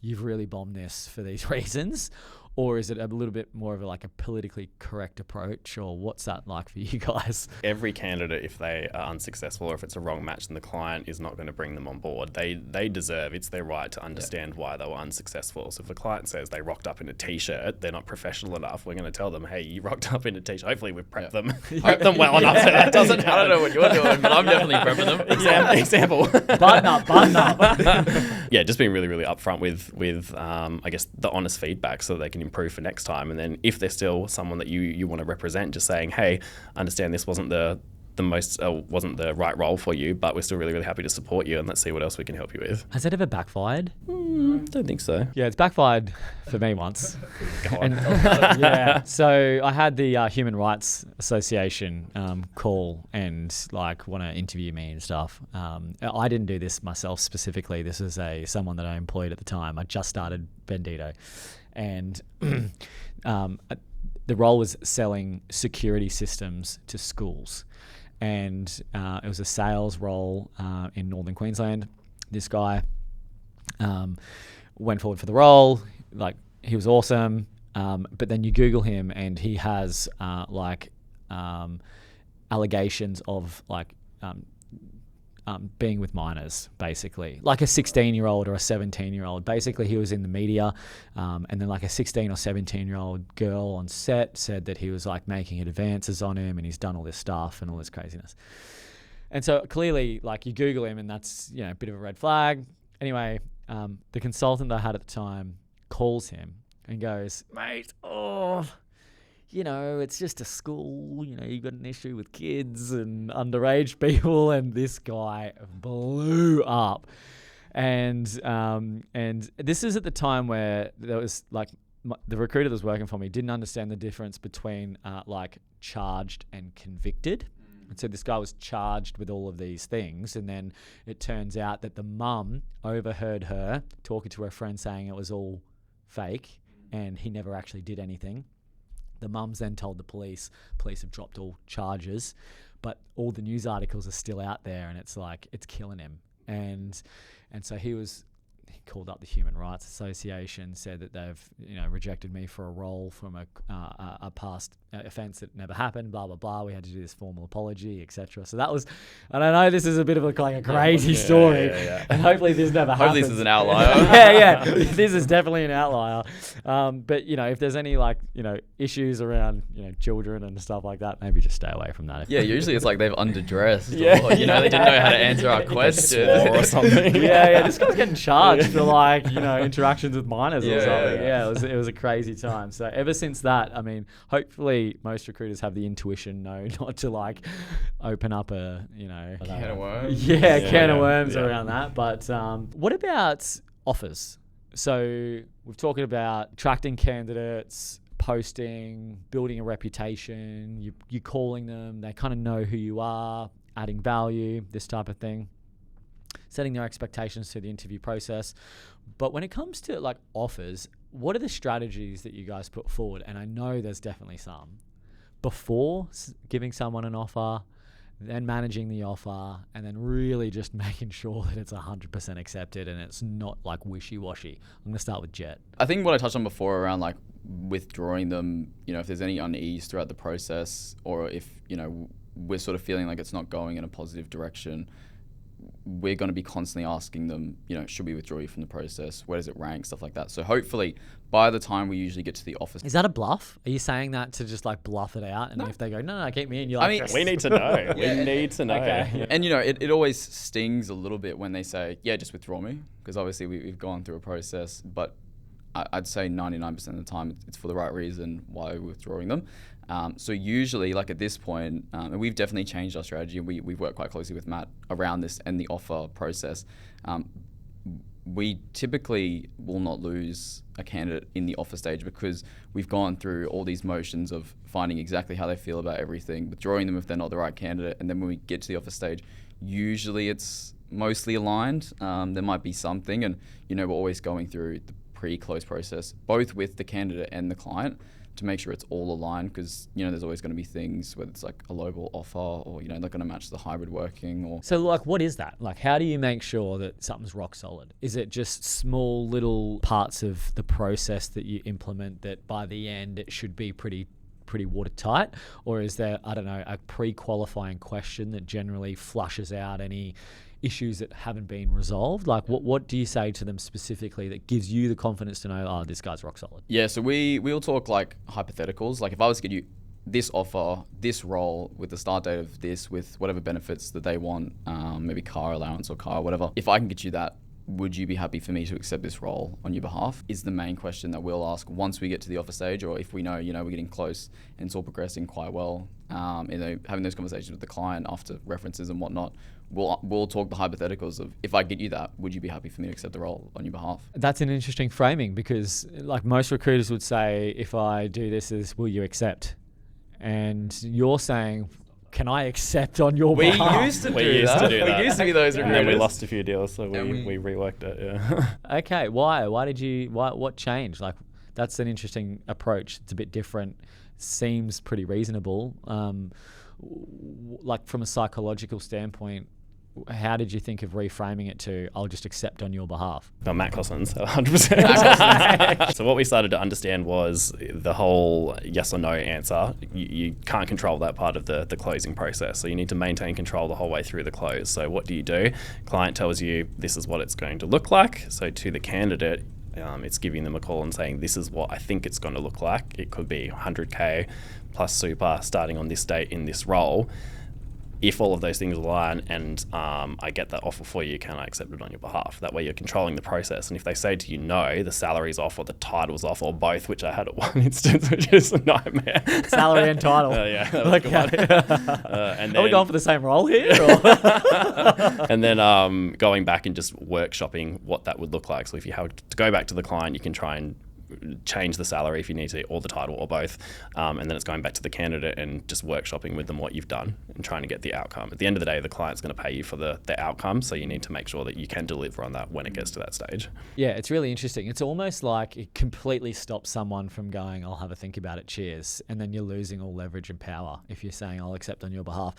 [SPEAKER 1] you've really bombed this for these reasons? Or is it a little bit more of a politically correct approach, or what's that like for you guys?
[SPEAKER 3] Every candidate, if they are unsuccessful or if it's a wrong match, then the client is not going to bring them on board. They deserve, it's their right to understand why they were unsuccessful. So if the client says they rocked up in a t-shirt, they're not professional enough, we're going to tell them, hey, you rocked up in a t-shirt. Hopefully we've prepped them, prepped them well enough so that doesn't happen.
[SPEAKER 2] I don't know what you're doing, but I'm definitely prepping them.
[SPEAKER 3] Example.
[SPEAKER 1] Button up.
[SPEAKER 3] Yeah, just being really, really upfront with I guess the honest feedback, so that they can improve for next time. And then if they're still someone that you want to represent, just saying, hey, understand this wasn't the wasn't the right role for you, but we're still really, really happy to support you, and let's see what else we can help you with.
[SPEAKER 1] Has it ever backfired?
[SPEAKER 3] Don't think so.
[SPEAKER 1] Yeah, it's backfired for me once.
[SPEAKER 3] Go on.
[SPEAKER 1] Yeah. So I had the Human Rights Association call and like want to interview me and stuff. I didn't do this myself specifically. This was someone that I employed at the time. I just started Bendito, and the role was selling security systems to schools. And it was a sales role in Northern Queensland. This guy went forward for the role. Like, he was awesome. But then you Google him and he has allegations of being with minors, basically. Like a 16-year-old or a 17-year-old. Basically, he was in the media, and then like a 16 or 17-year-old girl on set said that he was like making advances on him and he's done all this stuff and all this craziness. And so clearly, like, you Google him and that's, you know, a bit of a red flag. Anyway, the consultant I had at the time calls him and goes, "Mate, you know, it's just a school, you know, you've got an issue with kids and underage people," and this guy blew up. And this is at the time where there was like the recruiter that was working for me didn't understand the difference between like charged and convicted. And so this guy was charged with all of these things, and then it turns out that the mum overheard her talking to her friend saying it was all fake and he never actually did anything. The mum's then told the police. Police have dropped all charges, but all the news articles are still out there, and it's like, it's killing him. And so he called up the Human Rights Association, said that they've, you know, rejected me for a role from a past offence that never happened, blah, blah, blah. We had to do this formal apology, etc. So that was, and I know this is a bit of a crazy story, and hopefully this never happens.
[SPEAKER 2] Hopefully this is an outlier.
[SPEAKER 1] yeah, this is definitely an outlier. But, you know, if there's any, like, you know, issues around, you know, children and stuff like that, maybe just stay away from that.
[SPEAKER 2] Yeah, usually it's like they've underdressed, or, you know, they didn't know how to answer our question
[SPEAKER 3] or something.
[SPEAKER 1] Yeah, this guy's getting charged for, like, you know, interactions with minors or
[SPEAKER 2] Yeah,
[SPEAKER 1] something.
[SPEAKER 2] yeah.
[SPEAKER 1] Yeah, it was a crazy time. So ever since that, I mean, hopefully most recruiters have the intuition, not to like open up a, you know,
[SPEAKER 2] Can of worms.
[SPEAKER 1] can of worms around that. But what about offers? So we've talked about attracting candidates, posting, building a reputation, you calling them, they kind of know who you are, adding value, this type of thing, setting their expectations to the interview process. But when it comes to like offers, what are the strategies that you guys put forward? And I know there's definitely some. Before giving someone an offer, then managing the offer, and then really just making sure that it's 100% accepted and it's not like wishy-washy. I'm going to start with Jett.
[SPEAKER 2] I think what I touched on before around like withdrawing them, you know, if there's any unease throughout the process, or if, you know, we're sort of feeling like it's not going in a positive direction, we're going to be constantly asking them, you know, should we withdraw you from the process? Where does it rank? Stuff like that. So hopefully by the time we usually get to the office.
[SPEAKER 1] Is that a bluff? Are you saying that to just like bluff it out? And if they go, no, keep me in, you're like,
[SPEAKER 2] I mean,
[SPEAKER 3] We need to know.
[SPEAKER 2] Yeah.
[SPEAKER 3] We need to know.
[SPEAKER 1] Okay.
[SPEAKER 3] Yeah.
[SPEAKER 2] And, you know, it always stings a little bit when they say, yeah, just withdraw me. Because obviously we've gone through a process, but I'd say 99% of the time it's for the right reason why we're withdrawing them. So usually, like at this point, and we've definitely changed our strategy, and we've worked quite closely with Matt around this and the offer process. We typically will not lose a candidate in the offer stage because we've gone through all these motions of finding exactly how they feel about everything, withdrawing them if they're not the right candidate, and then when we get to the offer stage, usually it's mostly aligned. There might be something, and, you know, we're always going through the pre-close process, both with the candidate and the client, to make sure it's all aligned, because, you know, there's always going to be things, whether it's like a lowball offer or, you know, they're going to match the hybrid working or...
[SPEAKER 1] So like, what is that? Like, how do you make sure that something's rock solid? Is it just small little parts of the process that you implement that by the end it should be pretty watertight? Or is there, I don't know, a pre-qualifying question that generally flushes out any issues that haven't been resolved? Like, what do you say to them specifically that gives you the confidence to know, oh, this guy's rock solid?
[SPEAKER 2] Yeah, so we'll talk like hypotheticals. Like if I was to get you this offer, this role with the start date of this, with whatever benefits that they want, maybe car allowance or car, whatever. If I can get you that would you be happy for me to accept this role on your behalf, is the main question that we'll ask once we get to the offer stage, or if we know, we're getting close and it's all progressing quite well. Having those conversations with the client after references and whatnot, we'll talk the hypotheticals of, if I get you that, would you be happy for me to accept the role on your behalf?
[SPEAKER 1] That's an interesting framing, because like most recruiters would say, if I do this, will you accept? And you're saying, can I accept on your behalf?
[SPEAKER 2] We used to
[SPEAKER 3] We
[SPEAKER 2] do
[SPEAKER 3] used
[SPEAKER 2] that.
[SPEAKER 3] to do that.
[SPEAKER 2] We used to be those
[SPEAKER 3] And
[SPEAKER 2] recruiters.
[SPEAKER 3] then we lost a few deals, so
[SPEAKER 2] And
[SPEAKER 3] we reworked it. Yeah.
[SPEAKER 1] Okay, why? What changed? Like, that's an interesting approach. It's a bit different. Seems pretty reasonable. Like from a psychological standpoint, how did you think of reframing it to, I'll just accept on your behalf?
[SPEAKER 3] No, Matt Cossins, 100%. So what we started to understand was the whole yes or no answer. You can't control that part of the closing process. So you need to maintain control the whole way through the close. So what do? Client tells you this is what it's going to look like. So to the candidate, it's giving them a call and saying, this is what I think it's going to look like. It could be 100K plus super starting on this date in this role. If all of those things align and I get that offer for you, can I accept it on your behalf? That way you're controlling the process. And if they say to you, no, the salary's off or the title's off or both, which I had at one instance, which is a nightmare.
[SPEAKER 1] Salary and title.
[SPEAKER 3] Yeah, that was a good one. And
[SPEAKER 1] Are we going for the same role here?
[SPEAKER 3] and then going back and just workshopping what that would look like. So if you have to go back to the client, you can try and change the salary if you need to, or the title, or both. And then it's going back to the candidate and just workshopping with them what you've done and trying to get the outcome. At the end of the day, the client's going to pay you for the outcome. So you need to make sure that you can deliver on that when it gets to that stage.
[SPEAKER 1] Yeah, it's really interesting. It's almost like it completely stops someone from going, I'll have a think about it, cheers. And then you're losing all leverage and power if you're saying, I'll accept on your behalf.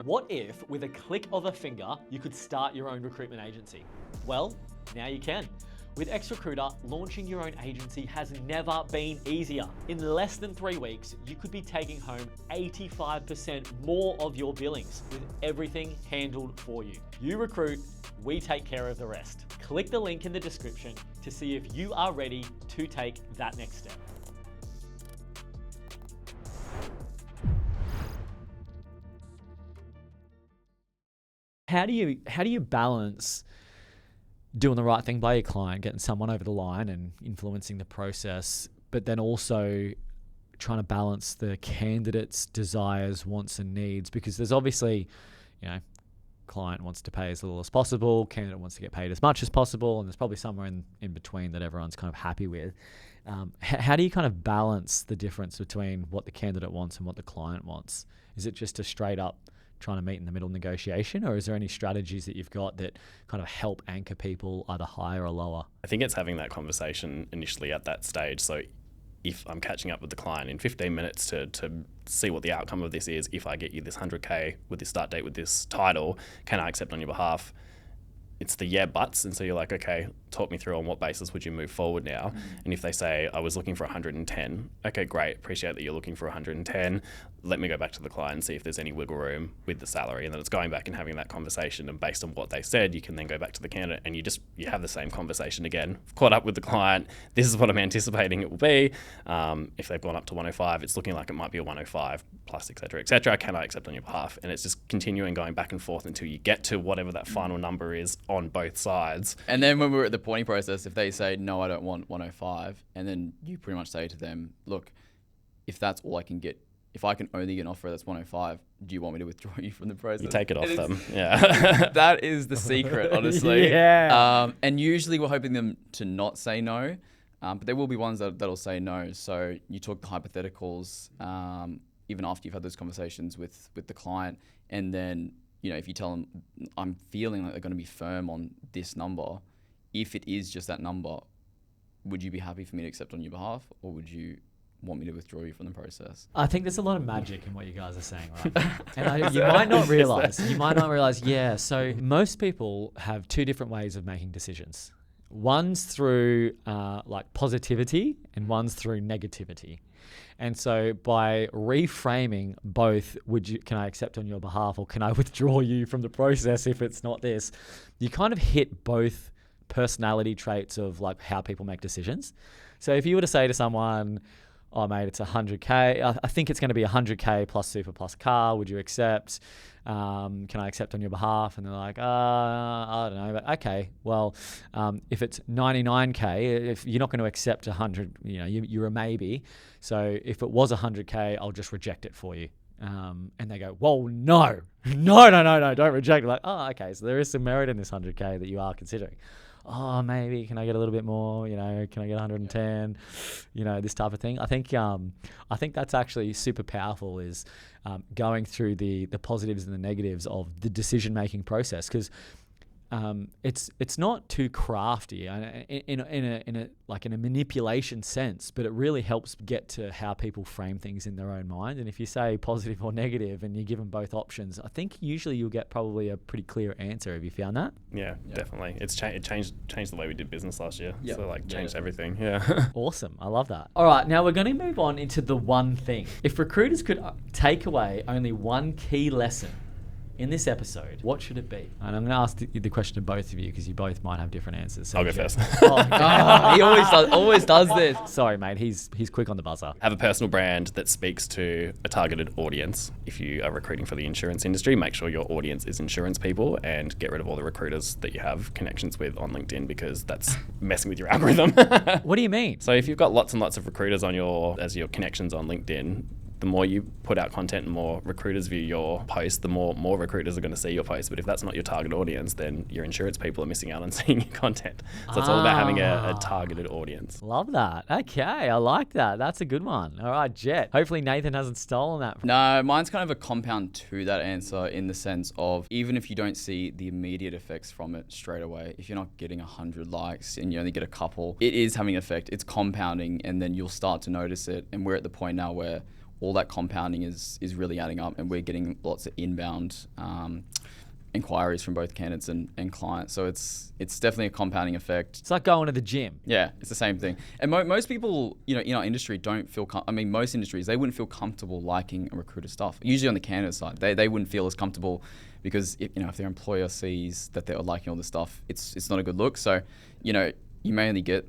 [SPEAKER 1] What if, with a click of a finger, you could start your own recruitment agency? Well, now you can. With XRecruiter, launching your own agency has never been easier. In less than 3 weeks, you could be taking home 85% more of your billings with everything handled for you. You recruit, we take care of the rest. Click the link in the description to see if you are ready to take that next step. How do you balance doing the right thing by your client, getting someone over the line and influencing the process, but then also trying to balance the candidate's desires, wants and needs? Because there's obviously, client wants to pay as little as possible, candidate wants to get paid as much as possible, and there's probably somewhere in between that everyone's kind of happy with. How do you kind of balance the difference between what the candidate wants and what the client wants? Is it just a straight up trying to meet in the middle negotiation, or is there any strategies that you've got that kind of help anchor people either higher or lower?
[SPEAKER 3] I think it's having that conversation initially at that stage. So if I'm catching up with the client in 15 minutes to see what the outcome of this is, if I get you this 100K with this start date with this title, can I accept on your behalf? It's the yeah buts. And so you're like, okay, talk me through on what basis would you move forward now? And if they say, I was looking for 110, okay, great. Appreciate that you're looking for 110. Let me go back to the client and see if there's any wiggle room with the salary. And then it's going back and having that conversation. And based on what they said, you can then go back to the candidate and you have the same conversation again. Caught up with the client. This is what I'm anticipating it will be. If they've gone up to 105, it's looking like it might be a 105 plus, et cetera, et cetera. Can I accept on your behalf? And it's just continuing going back and forth until you get to whatever that final number is on both sides.
[SPEAKER 2] And then when we're at the pointing process, if they say, no, I don't want 105, and then you pretty much say to them, look, if that's all I can get, if I can only get an offer that's 105, do you want me to withdraw you from the process?
[SPEAKER 3] You take it off them. Yeah.
[SPEAKER 2] That is the secret, honestly.
[SPEAKER 1] Yeah.
[SPEAKER 2] And usually we're hoping them to not say no, but there will be ones that'll say no. So you talk the hypotheticals, even after you've had those conversations with the client, and then, if you tell them, I'm feeling like they're going to be firm on this number, if it is just that number, would you be happy for me to accept on your behalf, or would you want me to withdraw you from the process?
[SPEAKER 1] I think there's a lot of magic in what you guys are saying right now. And you might not realize, yeah, so most people have two different ways of making decisions. One's through like positivity and one's through negativity. And so by reframing both, can I accept on your behalf, or can I withdraw you from the process if it's not this, you kind of hit both personality traits of like how people make decisions. So if you were to say to someone, oh mate, it's 100K. I think it's going to be 100K plus super plus car. Would you accept? Can I accept on your behalf? And they're like, I don't know, but okay. Well, if it's 99K, if you're not going to accept 100, you're a maybe. So if it was 100K, I'll just reject it for you. And they go, well, no, don't reject it. Like, oh, okay. So there is some merit in this 100K that you are considering. Oh, maybe can I get a little bit more? Can I get 110? This type of thing. I think that's actually super powerful. Is going through the positives and the negatives of the decision making process, because it's not too crafty in a manipulation sense, but it really helps get to how people frame things in their own mind. And if you say positive or negative and you give them both options, I think usually you'll get probably a pretty clear answer. Have you found that?
[SPEAKER 3] Yeah, definitely. It changed the way we did business last year.
[SPEAKER 2] Yep.
[SPEAKER 3] So changed everything. Yeah.
[SPEAKER 1] Awesome. I love that. All right, now we're going to move on into the one thing. If recruiters could take away only one key lesson in this episode, what should it be? And I'm going to ask the question to both of you because you both might have different answers. So
[SPEAKER 3] I'll go first.
[SPEAKER 2] He always does this.
[SPEAKER 1] Sorry, mate. He's quick on the buzzer.
[SPEAKER 3] Have a personal brand that speaks to a targeted audience. If you are recruiting for the insurance industry, make sure your audience is insurance people and get rid of all the recruiters that you have connections with on LinkedIn, because that's messing with your algorithm.
[SPEAKER 1] What do you mean?
[SPEAKER 3] So if you've got lots and lots of recruiters as your connections on LinkedIn, the more you put out content and more recruiters view your post, the more recruiters are going to see your post. But if that's not your target audience, then your insurance people are missing out on seeing your content. So it's all about having a targeted audience.
[SPEAKER 1] Love that. Okay, I like that. That's a good one. All right, Jett. Hopefully Nathan hasn't stolen that.
[SPEAKER 2] No, mine's kind of a compound to that answer, in the sense of, even if you don't see the immediate effects from it straight away, if you're not getting 100 likes and you only get a couple, it is having an effect. It's compounding, and then you'll start to notice it. And we're at the point now where all that compounding is really adding up, and we're getting lots of inbound inquiries from both candidates and clients. So it's definitely a compounding effect.
[SPEAKER 1] It's like going to the gym.
[SPEAKER 2] Yeah, it's the same thing. And most people, in our industry don't feel, most industries, they wouldn't feel comfortable liking a recruiter's stuff. Usually on the candidate side, they wouldn't feel as comfortable, because if their employer sees that they're liking all this stuff, it's not a good look. So, you may only get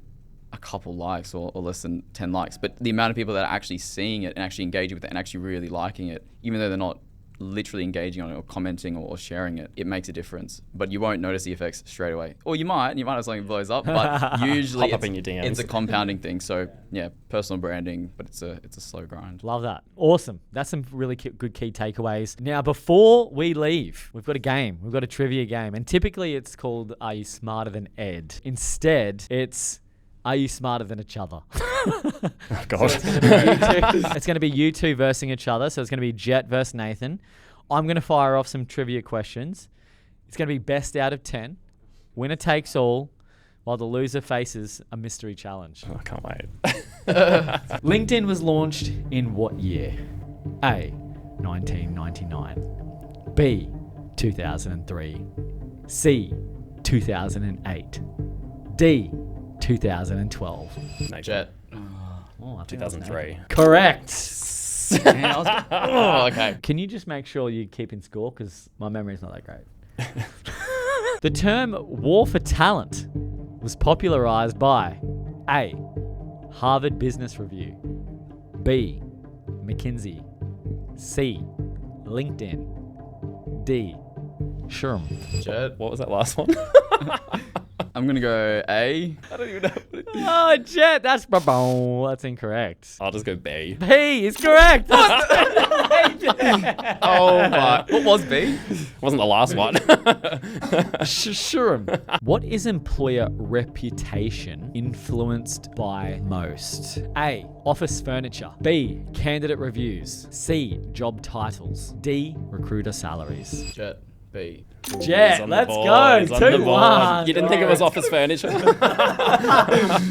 [SPEAKER 2] a couple likes or less than 10 likes, but the amount of people that are actually seeing it and actually engaging with it and actually really liking it, even though they're not literally engaging on it or commenting or sharing it, it makes a difference. But you won't notice the effects straight away. Or you might have something blows up, but usually
[SPEAKER 3] Pop up in your DMs.
[SPEAKER 2] it's a compounding thing. So yeah, personal branding, but it's a slow grind.
[SPEAKER 1] Love that. Awesome. That's some really good key takeaways. Now, before we leave, we've got a game. We've got a trivia game. And typically it's called Are You Smarter Than Ed? Instead, it's Are you smarter than each other?
[SPEAKER 3] Oh, God.
[SPEAKER 1] So it's going to be you two versing each other. So it's going to be Jett versus Nathan. I'm going to fire off some trivia questions. It's going to be best out of 10. Winner takes all, while the loser faces a mystery challenge.
[SPEAKER 3] I can't wait.
[SPEAKER 1] LinkedIn was launched in what year? A, 1999. B, 2003. C, 2008. D, 2012.
[SPEAKER 2] Jett.
[SPEAKER 1] Oh, I think
[SPEAKER 3] 2003.
[SPEAKER 1] Correct.
[SPEAKER 2] Okay.
[SPEAKER 1] Can you just make sure you keep in score, because my memory is not that great. The term war for talent was popularized by A, Harvard Business Review, B, McKinsey, C, LinkedIn, D, Sherm.
[SPEAKER 2] Jett.
[SPEAKER 3] What was that last one?
[SPEAKER 2] I'm going to go A.
[SPEAKER 3] I don't even know.
[SPEAKER 1] Oh, Jett, that's incorrect.
[SPEAKER 3] I'll just go B.
[SPEAKER 1] B is correct.
[SPEAKER 2] Oh my. What was B?
[SPEAKER 3] Wasn't the last one.
[SPEAKER 1] Sure. What is employer reputation influenced by most? A, office furniture. B, candidate reviews. C, job titles. D, recruiter salaries.
[SPEAKER 2] Jett. B.
[SPEAKER 1] Jett, let's go. 2-1.
[SPEAKER 3] You didn't think it was office furniture?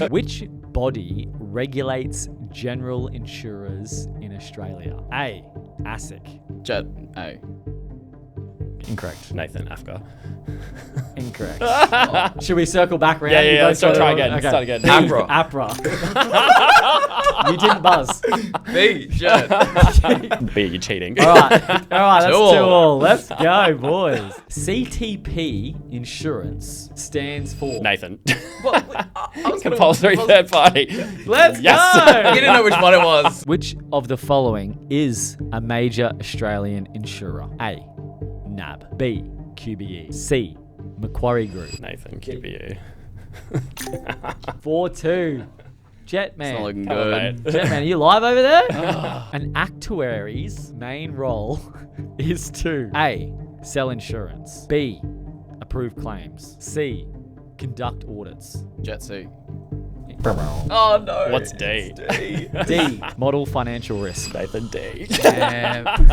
[SPEAKER 1] Which body regulates general insurers in Australia? A, ASIC.
[SPEAKER 2] Jett. A.
[SPEAKER 1] Incorrect.
[SPEAKER 3] Nathan Afka.
[SPEAKER 1] Incorrect. Should we circle back around?
[SPEAKER 3] Yeah,
[SPEAKER 1] You
[SPEAKER 3] yeah,
[SPEAKER 1] both
[SPEAKER 3] let's
[SPEAKER 1] got it
[SPEAKER 3] try
[SPEAKER 1] wrong?
[SPEAKER 3] again.
[SPEAKER 1] Okay.
[SPEAKER 3] Start again.
[SPEAKER 2] APRA.
[SPEAKER 1] APRA. You didn't buzz.
[SPEAKER 2] B. Jett.
[SPEAKER 3] B, you're cheating.
[SPEAKER 1] All right, that's
[SPEAKER 2] 2-all.
[SPEAKER 1] 2-all. Let's go, boys. CTP Insurance stands for...
[SPEAKER 3] Nathan.
[SPEAKER 2] What? I was gonna-
[SPEAKER 3] Compulsory third party.
[SPEAKER 1] Let's
[SPEAKER 3] Yes.
[SPEAKER 1] go!
[SPEAKER 2] You didn't know which one it was.
[SPEAKER 1] Which of the following is a major Australian insurer? A. NAB. B. QBE. C. Macquarie Group.
[SPEAKER 3] Nathan, QBU.
[SPEAKER 1] 4-2. Jett
[SPEAKER 2] It's
[SPEAKER 1] man.
[SPEAKER 2] not looking
[SPEAKER 3] Come on,
[SPEAKER 2] good.
[SPEAKER 3] mate.
[SPEAKER 1] Jet man, are you live over there? An actuary's main role is to A. Sell insurance. B. Approve claims. C. Conduct audits.
[SPEAKER 2] Jett C. Oh no.
[SPEAKER 3] What's D?
[SPEAKER 2] D.
[SPEAKER 1] D. Model financial risk.
[SPEAKER 3] Nathan D.
[SPEAKER 2] Damn.
[SPEAKER 3] Too quick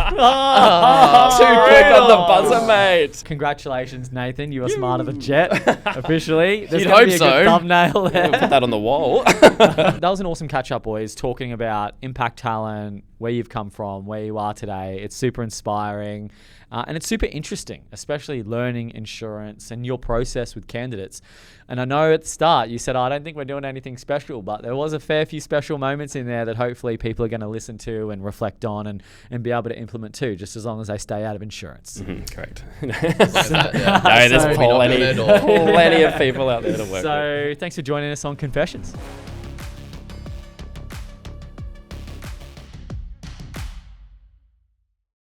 [SPEAKER 3] on the buzzer, mate.
[SPEAKER 1] Congratulations, Nathan. You are smarter than Jett. Officially. There's
[SPEAKER 2] You'd
[SPEAKER 1] gonna be
[SPEAKER 2] hope
[SPEAKER 1] a good
[SPEAKER 2] so.
[SPEAKER 1] thumbnail
[SPEAKER 3] Put
[SPEAKER 1] there.
[SPEAKER 3] that on the wall.
[SPEAKER 1] That was an awesome catch up, boys, talking about impact talent, where you've come from, where you are today. It's super inspiring. And it's super interesting, especially learning insurance and your process with candidates. And I know at the start you said, I don't think we're doing anything special, but there was a fair few special moments in there that hopefully people are going to listen to and reflect on and be able to implement too, just as long as they stay out of insurance.
[SPEAKER 3] Correct.
[SPEAKER 2] Look at that, yeah.
[SPEAKER 3] No, there's
[SPEAKER 1] So-
[SPEAKER 3] plenty of people out there to work with.
[SPEAKER 1] So thanks for joining us on Confessions.